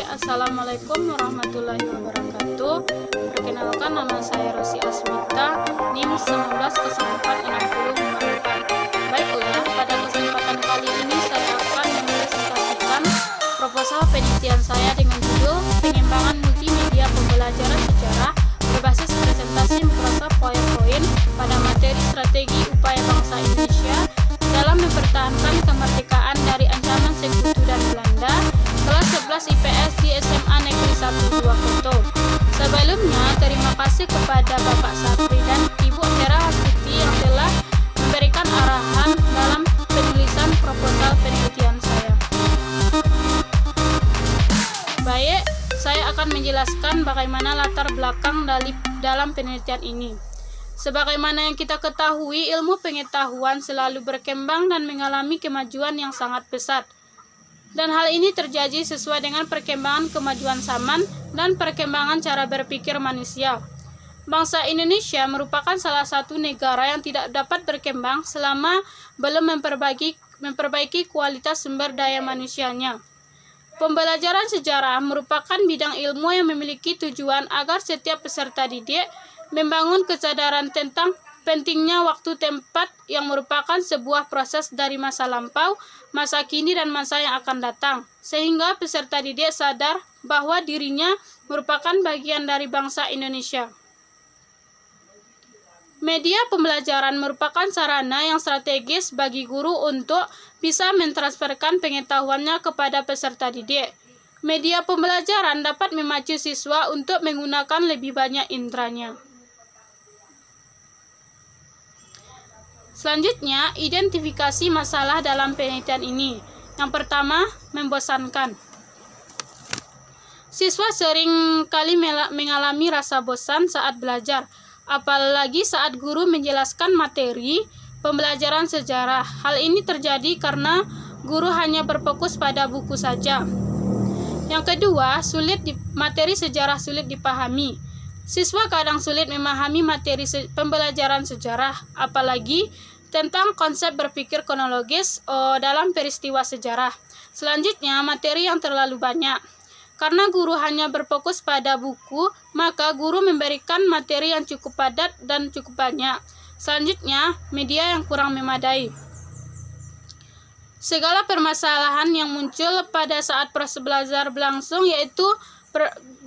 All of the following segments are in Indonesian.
Assalamualaikum warahmatullahi wabarakatuh. Perkenalkan, nama saya Rosi Asmita, NIM 19046054. Baiklah, pada kesempatan kali ini saya akan mempresentasikan proposal penelitian saya dengan judul Pengembangan Multimedia Pembelajaran Sejarah berbasis presentasi Microsoft PowerPoint pada materi strategi upaya bangsa Indonesia dalam mempertahankan kemerdekaan dari ancaman sekutu dan Belanda, kelas 11 IPS di SMA Negeri 1 2 Koto. Sebelumnya, terima kasih kepada Bapak Sapri dan Ibu Hera Hasuti yang telah memberikan arahan dalam penulisan proposal penelitian saya. Baik, saya akan menjelaskan bagaimana latar belakang dalam penelitian ini. Sebagaimana yang kita ketahui, ilmu pengetahuan selalu berkembang dan mengalami kemajuan yang sangat pesat. Dan hal ini terjadi sesuai dengan perkembangan kemajuan zaman dan perkembangan cara berpikir manusia. Bangsa Indonesia merupakan salah satu negara yang tidak dapat berkembang selama belum memperbaiki kualitas sumber daya manusianya. Pembelajaran sejarah merupakan bidang ilmu yang memiliki tujuan agar setiap peserta didik membangun kesadaran tentang pentingnya waktu tempat yang merupakan sebuah proses dari masa lampau, masa kini, dan masa yang akan datang, sehingga peserta didik sadar bahwa dirinya merupakan bagian dari bangsa Indonesia. Media pembelajaran merupakan sarana yang strategis bagi guru untuk bisa mentransferkan pengetahuannya kepada peserta didik. Media pembelajaran dapat memacu siswa untuk menggunakan lebih banyak inderanya. Selanjutnya, identifikasi masalah dalam penelitian ini. Yang pertama, membosankan. Siswa sering kali mengalami rasa bosan saat belajar, apalagi saat guru menjelaskan materi pembelajaran sejarah. Hal ini terjadi karena guru hanya berfokus pada buku saja. Yang kedua, materi sejarah sulit dipahami. Siswa kadang sulit memahami materi pembelajaran sejarah, apalagi tentang konsep berpikir kronologis dalam peristiwa sejarah. Selanjutnya, materi yang terlalu banyak. Karena guru hanya berfokus pada buku, maka guru memberikan materi yang cukup padat dan cukup banyak. Selanjutnya, media yang kurang memadai. Segala permasalahan yang muncul pada saat proses belajar berlangsung yaitu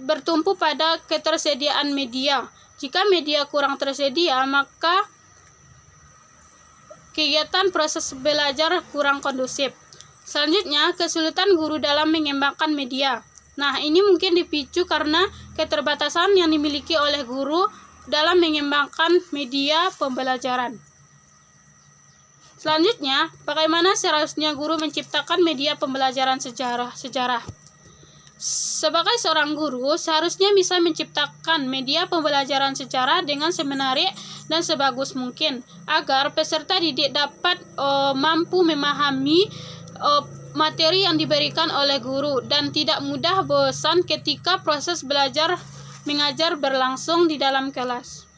bertumpu pada ketersediaan media. Jika media kurang tersedia, maka kegiatan proses belajar kurang kondusif. Selanjutnya, kesulitan guru dalam mengembangkan media. Nah, ini mungkin dipicu karena keterbatasan yang dimiliki oleh guru dalam mengembangkan media pembelajaran. Selanjutnya, bagaimana seharusnya guru menciptakan media pembelajaran sejarah? Sebagai seorang guru, seharusnya bisa menciptakan media pembelajaran sejarah dengan semenarik dan sebagus mungkin, agar peserta didik dapat mampu memahami materi yang diberikan oleh guru dan tidak mudah bosan ketika proses belajar mengajar berlangsung di dalam kelas.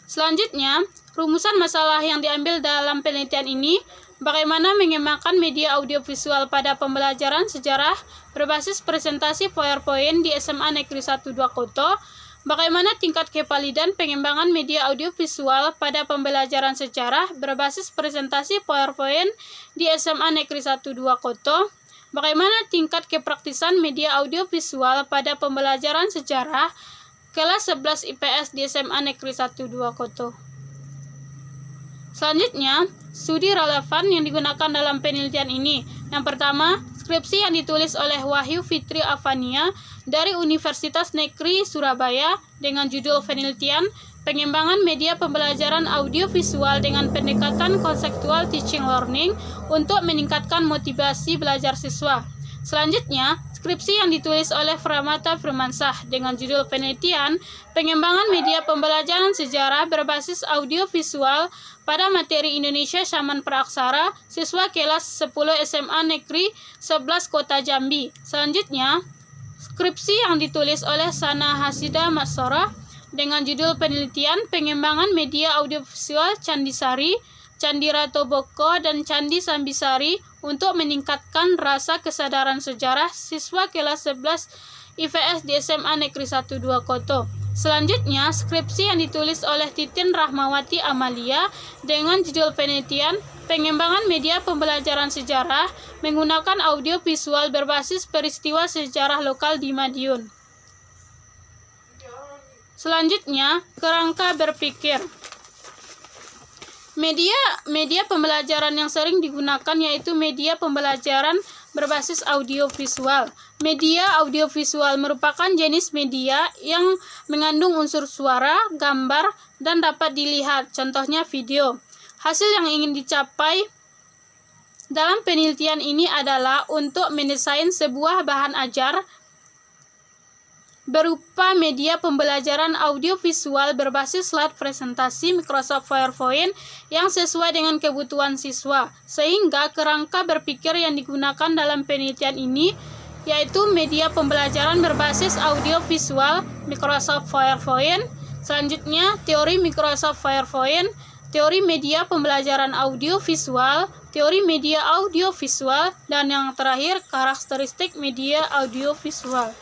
Selanjutnya, rumusan masalah yang diambil dalam penelitian ini: bagaimana mengembangkan media audiovisual pada pembelajaran sejarah berbasis presentasi PowerPoint di SMA Negeri 1 2 Koto. Bagaimana tingkat kevalidan pengembangan media audiovisual pada pembelajaran sejarah berbasis presentasi PowerPoint di SMA Negeri 1 2 Koto. Bagaimana tingkat kepraktisan media audiovisual pada pembelajaran sejarah kelas 11 IPS di SMA Negeri 1 2 Koto. Selanjutnya, studi relevan yang digunakan dalam penelitian ini. Yang pertama, skripsi yang ditulis oleh Wahyu Fitri Avania dari Universitas Negeri Surabaya dengan judul penelitian Pengembangan Media Pembelajaran Audiovisual dengan Pendekatan Konseptual Teaching Learning untuk meningkatkan motivasi belajar siswa. Selanjutnya, skripsi yang ditulis oleh Pramata Firmansyah dengan judul penelitian Pengembangan Media Pembelajaran Sejarah berbasis Audiovisual pada materi Indonesia Zaman Praaksara, siswa kelas 10 SMA Negeri 11 Kota Jambi. Selanjutnya, skripsi yang ditulis oleh Sana Hasida Masora dengan judul penelitian Pengembangan Media Audiovisual Candisari Candi Ratu Boko dan Candi Sambisari untuk meningkatkan rasa kesadaran sejarah siswa kelas 11 IPS di SMA Negeri 12 Koto. Selanjutnya, skripsi yang ditulis oleh Titin Rahmawati Amalia dengan judul penelitian Pengembangan Media Pembelajaran Sejarah menggunakan audio visual berbasis peristiwa sejarah lokal di Madiun. Selanjutnya, kerangka berpikir. Media pembelajaran yang sering digunakan yaitu media pembelajaran berbasis audiovisual. Media audiovisual merupakan jenis media yang mengandung unsur suara, gambar, dan dapat dilihat, contohnya video. Hasil yang ingin dicapai dalam penelitian ini adalah untuk mendesain sebuah bahan ajar berupa media pembelajaran audiovisual berbasis slide presentasi Microsoft PowerPoint yang sesuai dengan kebutuhan siswa, sehingga kerangka berpikir yang digunakan dalam penelitian ini yaitu media pembelajaran berbasis audiovisual Microsoft PowerPoint. Selanjutnya, teori Microsoft PowerPoint, teori media pembelajaran audiovisual, teori media audiovisual, dan yang terakhir, karakteristik media audiovisual.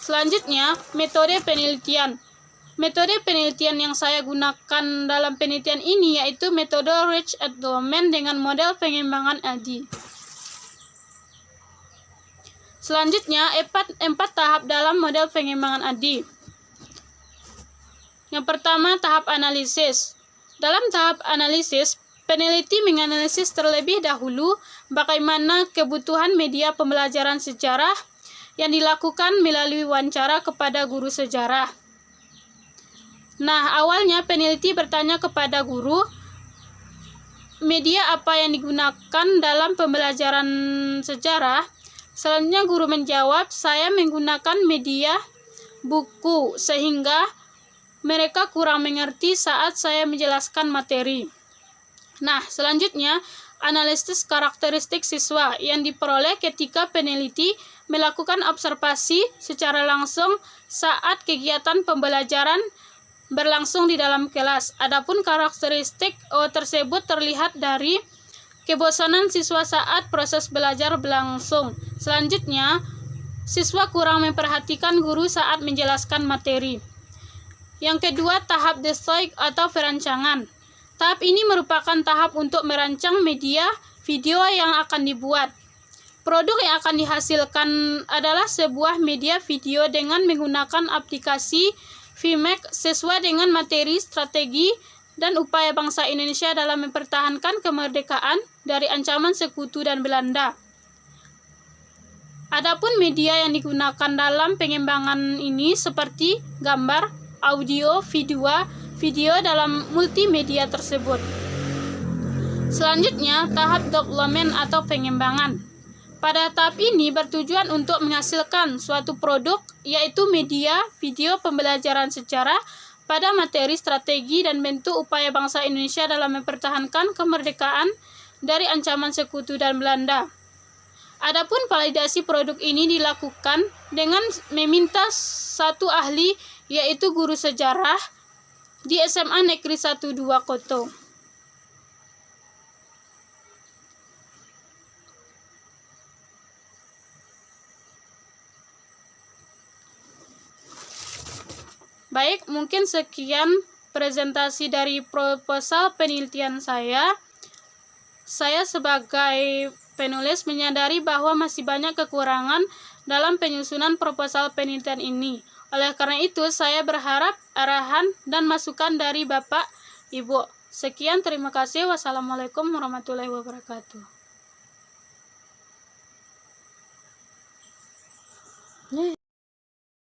Selanjutnya, metode penelitian. Metode penelitian yang saya gunakan dalam penelitian ini yaitu metode Research and Development dengan model pengembangan ADI. Selanjutnya, empat tahap dalam model pengembangan ADI. Yang pertama, tahap analisis. Dalam tahap analisis, peneliti menganalisis terlebih dahulu bagaimana kebutuhan media pembelajaran sejarah yang dilakukan melalui wawancara kepada guru sejarah. Nah, awalnya peneliti bertanya kepada guru, media apa yang digunakan dalam pembelajaran sejarah? Selanjutnya guru menjawab, saya menggunakan media buku, sehingga mereka kurang mengerti saat saya menjelaskan materi. Nah, selanjutnya, analisis karakteristik siswa yang diperoleh ketika peneliti melakukan observasi secara langsung saat kegiatan pembelajaran berlangsung di dalam kelas. Adapun karakteristik tersebut terlihat dari kebosanan siswa saat proses belajar berlangsung. Selanjutnya, siswa kurang memperhatikan guru saat menjelaskan materi. Yang kedua, tahap desain atau perancangan. Tahap ini merupakan tahap untuk merancang media video yang akan dibuat. Produk yang akan dihasilkan adalah sebuah media video dengan menggunakan aplikasi Vmac sesuai dengan materi, strategi, dan upaya bangsa Indonesia dalam mempertahankan kemerdekaan dari ancaman sekutu dan Belanda. Adapun media yang digunakan dalam pengembangan ini seperti gambar, audio, video dalam multimedia tersebut. Selanjutnya, tahap development atau pengembangan. Pada tahap ini bertujuan untuk menghasilkan suatu produk, yaitu media video pembelajaran sejarah pada materi, strategi, dan bentuk upaya bangsa Indonesia dalam mempertahankan kemerdekaan dari ancaman sekutu dan Belanda. Adapun validasi produk ini dilakukan dengan meminta satu ahli, yaitu guru sejarah di SMA Negeri 12 Koto. Baik, mungkin sekian presentasi dari proposal penelitian saya. Saya sebagai penulis menyadari bahwa masih banyak kekurangan dalam penyusunan proposal penelitian ini. Oleh karena itu, saya berharap arahan dan masukan dari Bapak, Ibu. Sekian, terima kasih. Wassalamualaikum warahmatullahi wabarakatuh.